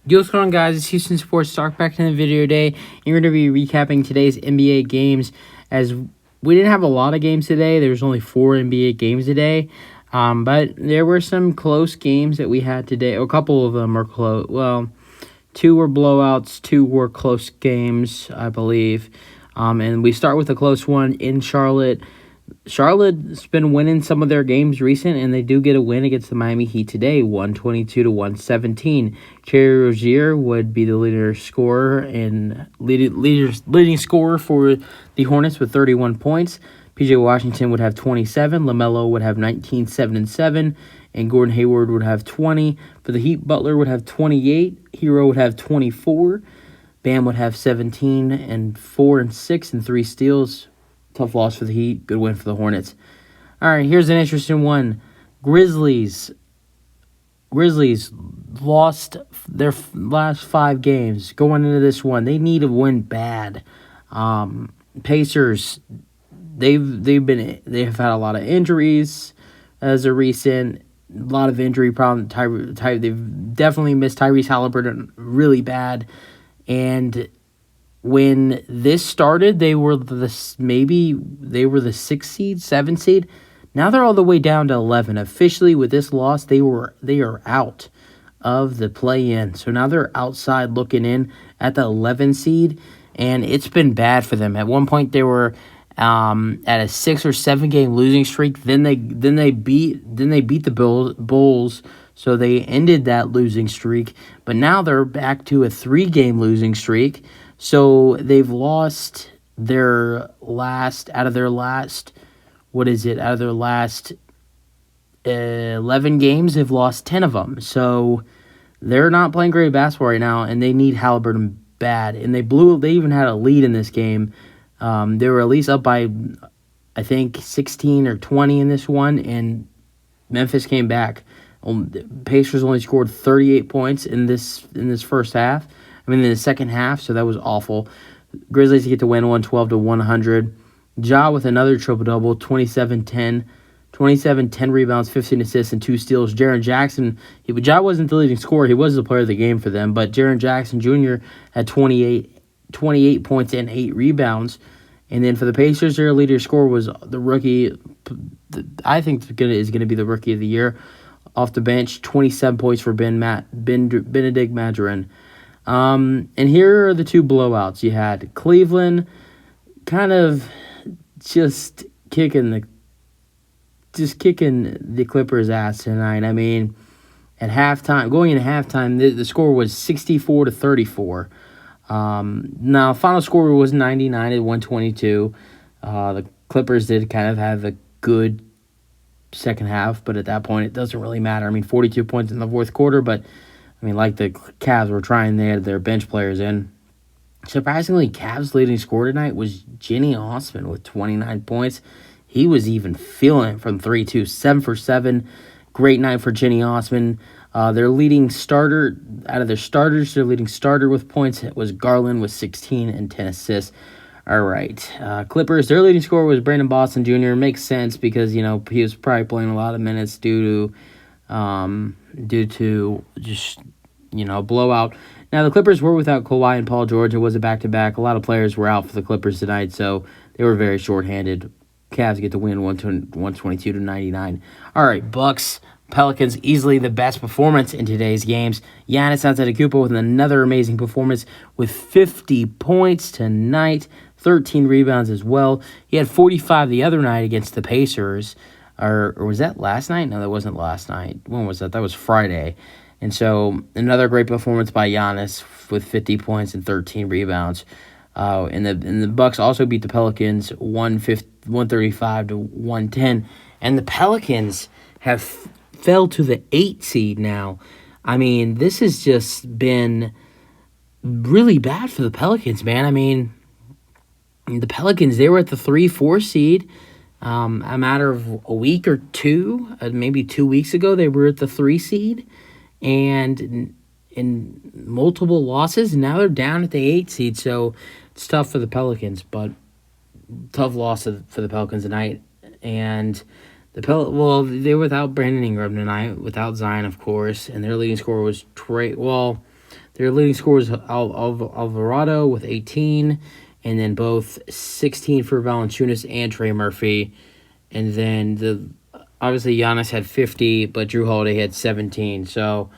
Yo, what's going on, guys? It's Houston Sports Talk back in the video today. And we're going to be recapping today's NBA games. As we didn't have a lot of games today, there was only 4 NBA games today. But there were some close games that we had today. A couple of them are close. Well, 2 were blowouts, 2 were close games, I believe. And we start with a close one in Charlotte. Charlotte's been winning some of their games recent, and they do get a win against the Miami Heat today, 122-117. Terry Rozier would be the leading scorer for the Hornets with 31 points. PJ Washington would have 27. LaMelo would have 19, 7 and 7, and Gordon Hayward would have 20. For the Heat, Butler would have 28. Hero would have 24. Bam would have 17 and 4 and 6 and 3 steals. Tough loss for the Heat. Good win for the Hornets. All right, here's an interesting one. Grizzlies lost their last 5 games. Going into this one, they need to win bad. Pacers, they've had a lot of injuries as of recent. A lot of injury problems. They've definitely missed Tyrese Halliburton really bad, and when this started, they were the 6th seed, 7th seed. Now they're all the way down to 11. Officially, with this loss, they are out of the play-in. So now they're outside looking in at the 11th seed, and it's been bad for them. At one point, they were at a 6 or 7 game losing streak. Then they beat the Bulls. So they ended that losing streak. But now they're back to a 3 game losing streak. So they've lost out of their last 11 games, they've lost 10 of them. So they're not playing great basketball right now, and they need Halliburton bad. And they even had a lead in this game. They were at least up by, I think, 16 or 20 in this one, and Memphis came back. Pacers only scored 38 points in this first half. In the second half, so that was awful. Grizzlies get to win 112-100. Ja with another triple-double, 27-10 rebounds, 15 assists, and 2 steals. Jaren Jackson, Ja wasn't the leading scorer. He was the player of the game for them, but Jaren Jackson Jr. had 28 points and 8 rebounds. And then for the Pacers, their leader scorer was the rookie, I think is going to be the rookie of the year, off the bench, 27 points for Benedict Mathurin. And here are the 2 blowouts. You had Cleveland kind of just kicking the Clippers' ass tonight. At halftime, going into halftime, the score was 64-34. Now, final score was 99-122. The Clippers did kind of have a good second half, but at that point, it doesn't really matter. 42 points in the fourth quarter, but like the Cavs were trying, they had their bench players in. Surprisingly, Cavs' leading scorer tonight was Giannis Osman with 29 points. He was even feeling it from 3, too. 7 for 7. Great night for Giannis Osman. Their leading starter, out of their starters, their leading starter with points was Garland with 16 and 10 assists. All right. Clippers, their leading scorer was Brandon Boston Jr. Makes sense because, he was probably playing a lot of minutes due to just blowout. Now, the Clippers were without Kawhi and Paul George. It was a back-to-back. A lot of players were out for the Clippers tonight, so they were very short-handed. Cavs get the win 122-99. All right, Bucks, Pelicans, easily the best performance in today's games. Giannis Antetokounmpo with another amazing performance with 50 points tonight, 13 rebounds as well. He had 45 the other night against the Pacers. Or was that last night? No, that wasn't last night. When was that? That was Friday. And so another great performance by Giannis with 50 points and 13 rebounds. And the Bucks also beat the Pelicans 135-110. And the Pelicans have fell to the 8th seed now. This has just been really bad for the Pelicans, man. The Pelicans, they were at the 3-4 seed. A matter of a week or 2, maybe 2 weeks ago, they were at the 3 seed. And in multiple losses, and now they're down at the 8th seed, so it's tough for the Pelicans, but tough loss for the Pelicans tonight. And they were without Brandon Ingram tonight, without Zion, of course, and their leading scorer was Trey. Well, Their leading scorers Alvarado with 18, and then both 16 for Valanciunas and Trey Murphy. And then obviously Giannis had 50, but Drew Holiday had 17. So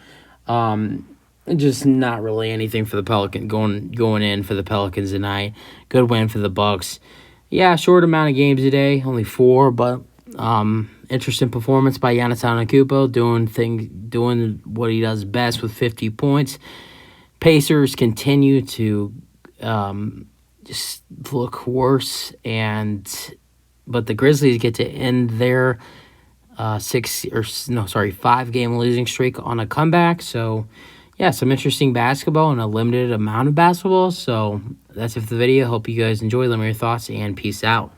just not really anything for the Pelicans going in for the Pelicans tonight. Good win for the Bucks. Yeah, short amount of games today, only 4, but interesting performance by Giannis Antetokounmpo, doing what he does best with 50 points. Pacers continue to just look worse, but the Grizzlies get to end their 5-game losing streak on a comeback. So, yeah, some interesting basketball and a limited amount of basketball. So that's it for the video. Hope you guys enjoy. Let me know your thoughts, and peace out.